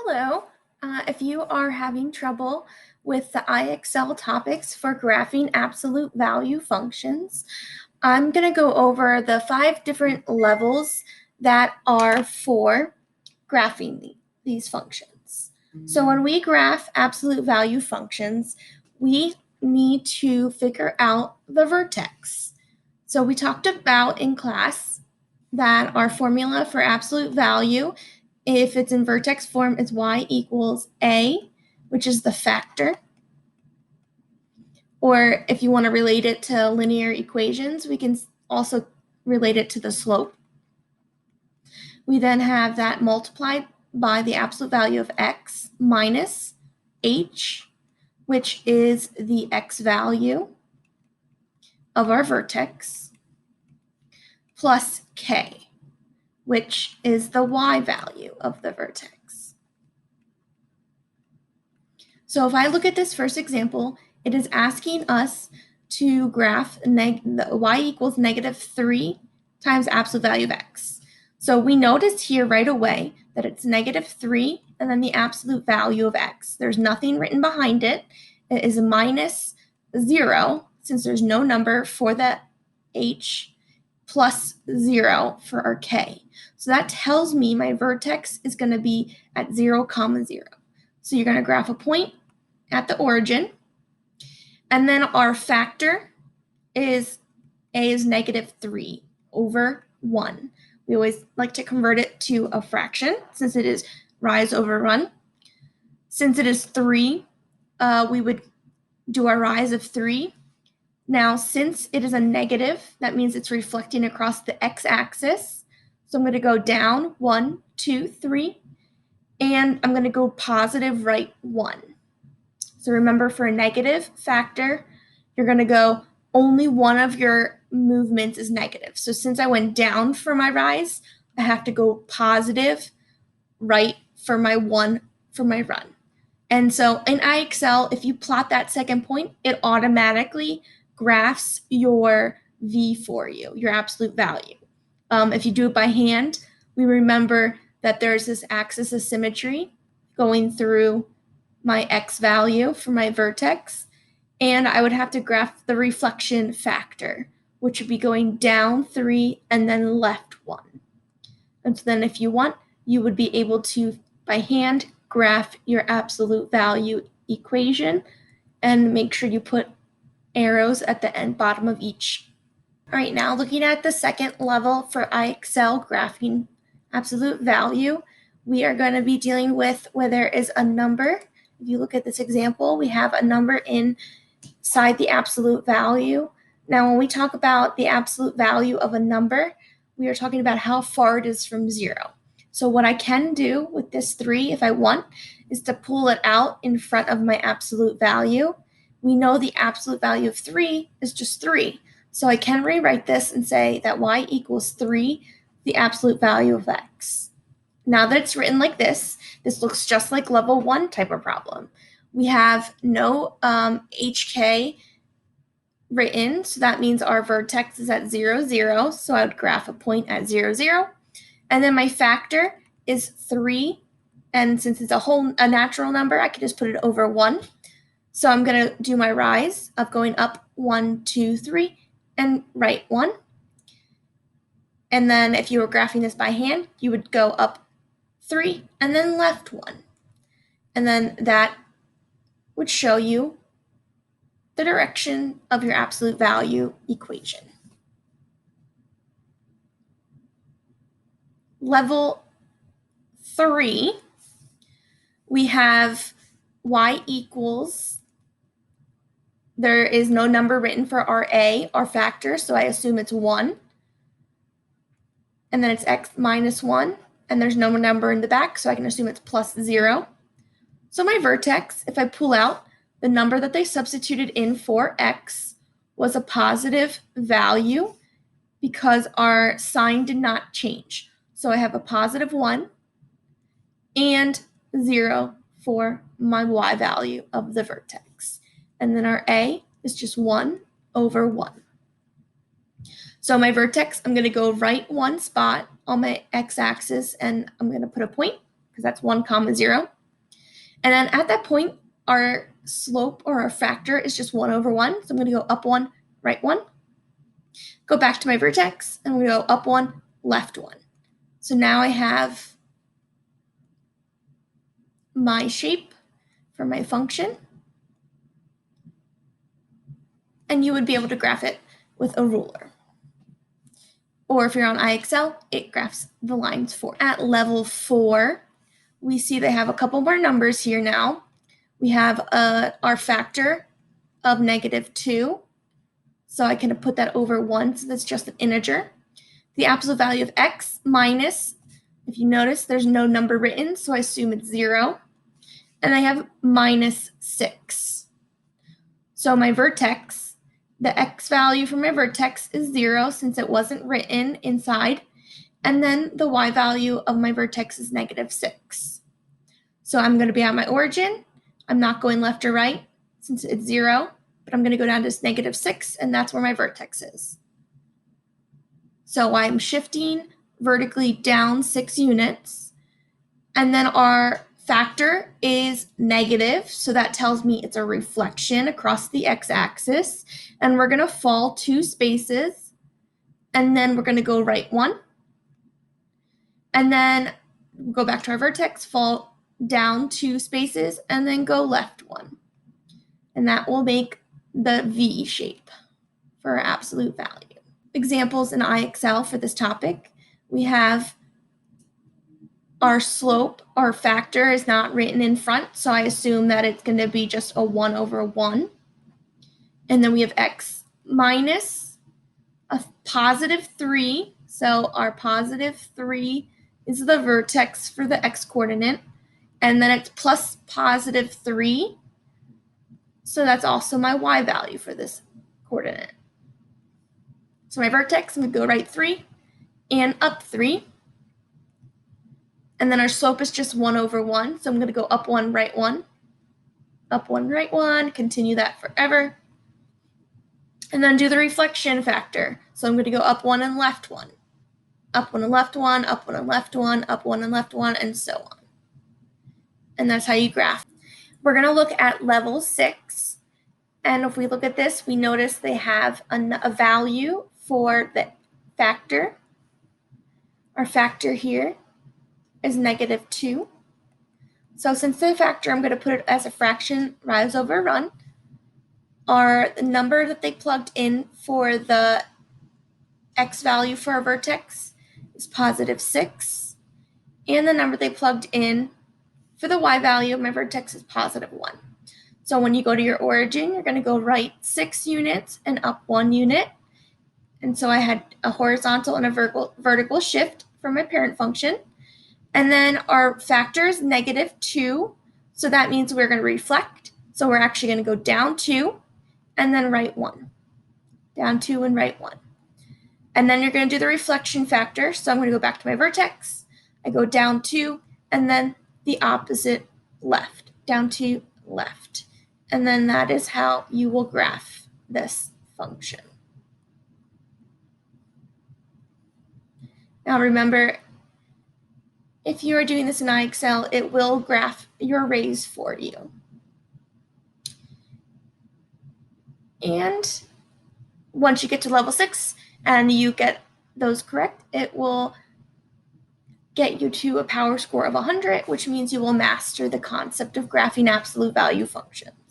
Hello. If you are having trouble with the IXL topics for graphing absolute value functions, I'm going to go over the 5 different levels that are for graphing these functions. So when we graph absolute value functions, we need to figure out the vertex. So we talked about in class that our formula for absolute value, if it's in vertex form, is y equals a, which is the factor. Or if you want to relate it to linear equations, we can also relate it to the slope. We then have that multiplied by the absolute value of x minus h, which is the x value of our vertex, plus k, which is the y value of the vertex. So if I look at this first example, it is asking us to graph y equals -3 times absolute value of x. So we notice here right away that it's -3 and then the absolute value of x. There's nothing written behind it. It is -0 since there's no number for the h, plus 0 for our k. So that tells me my vertex is going to be at 0, 0. So you're going to graph a point at the origin. And then our factor is a is -3 over 1. We always like to convert it to a fraction since it is rise over run. Since it is 3, we would do our rise of 3. Now, since it is a negative, that means it's reflecting across the x-axis. So I'm going to go down 1, 2, 3, and I'm going to go positive right 1. So remember, for a negative factor, you're going to go only one of your movements is negative. So since I went down for my rise, I have to go positive right for my 1 for my run. And so in IXL, if you plot that second point, it automatically graphs your V for you, your absolute value. If you do it by hand, we remember that there's this axis of symmetry going through my x value for my vertex, and I would have to graph the reflection factor, which would be going down 3 and then left 1. And so then if you want, you would be able to, by hand, graph your absolute value equation and make sure you put arrows at the end bottom of each. All right, now looking at the second level for IXL graphing absolute value, we are going to be dealing with where there is a number. If you look at this example, we have a number inside the absolute value. Now, when we talk about the absolute value of a number, we are talking about how far it is from 0. So what I can do with this 3, if I want, is to pull it out in front of my absolute value. We know the absolute value of 3 is just 3. So I can rewrite this and say that y equals 3, the absolute value of x. Now that it's written like this looks just like level 1 type of problem. We have no hk written, so that means our vertex is at 0, 0. So I would graph a point at 0, 0. And then my factor is 3. And since it's a natural number, I can just put it over 1. So I'm going to do my rise of going up 1, 2, 3, and right 1. And then if you were graphing this by hand, you would go up 3 and then left 1. And then that would show you the direction of your absolute value equation. Level 3, we have y equals, there is no number written for our a, our factor, so I assume it's 1. And then it's x minus 1, and there's no number in the back, so I can assume it's plus 0. So my vertex, if I pull out, the number that they substituted in for x was a positive value because our sign did not change. So I have a positive 1 and 0 for my y value of the vertex. And then our a is just 1 over 1. So my vertex, I'm going to go right 1 spot on my x-axis, and I'm going to put a point because that's 1, 0. And then at that point, our slope or our factor is just 1 over 1. So I'm going to go up 1, right 1. Go back to my vertex, and I'm going to go up 1, left 1. So now I have my shape for my function. And you would be able to graph it with a ruler. Or if you're on IXL, it graphs the lines for. At level 4, we see they have a couple more numbers here now. We have our factor of -2. So I can put that over 1, so that's just an integer. The absolute value of x minus, if you notice, there's no number written, so I assume it's 0. And I have -6. So my vertex, the x value for my vertex is 0 since it wasn't written inside. And then the y value of my vertex is -6. So I'm going to be at my origin. I'm not going left or right since it's 0, but I'm going to go down to -6, and that's where my vertex is. So I'm shifting vertically down 6 units. And then our factor is negative, so that tells me it's a reflection across the x-axis. And we're going to fall 2 spaces, and then we're going to go right 1. And then go back to our vertex, fall down 2 spaces, and then go left 1. And that will make the V shape for our absolute value. Examples in IXL for this topic, we have our slope, our factor is not written in front, so I assume that it's going to be just a 1 over 1. And then we have x minus a +3. So our +3 is the vertex for the x coordinate. And then it's plus +3. So that's also my y value for this coordinate. So my vertex, I'm going to go right 3 and up 3. And then our slope is just 1 over 1. So I'm going to go up 1, right 1. Up 1, right 1. Continue that forever. And then do the reflection factor. So I'm going to go up 1 and left 1. Up 1 and left 1, up 1 and left 1, up 1 and left 1, and so on. And that's how you graph. We're going to look at level 6. And if we look at this, we notice they have a value for the factor. Our factor here is -2. So since the factor, I'm going to put it as a fraction, rise over run. The number that they plugged in for the x value for our vertex is +6. And the number they plugged in for the y value of my vertex is +1. So when you go to your origin, you're going to go right 6 units and up 1 unit. And so I had a horizontal and a vertical shift for my parent function. And then our factor is -2. So that means we're going to reflect. So we're actually going to go down 2 and then right 1. Down 2 and right 1. And then you're going to do the reflection factor. So I'm going to go back to my vertex. I go down 2 and then the opposite left. Down 2, left. And then that is how you will graph this function. Now remember, if you are doing this in IXL, it will graph your arrays for you. And once you get to level 6 and you get those correct, it will get you to a power score of 100, which means you will master the concept of graphing absolute value functions.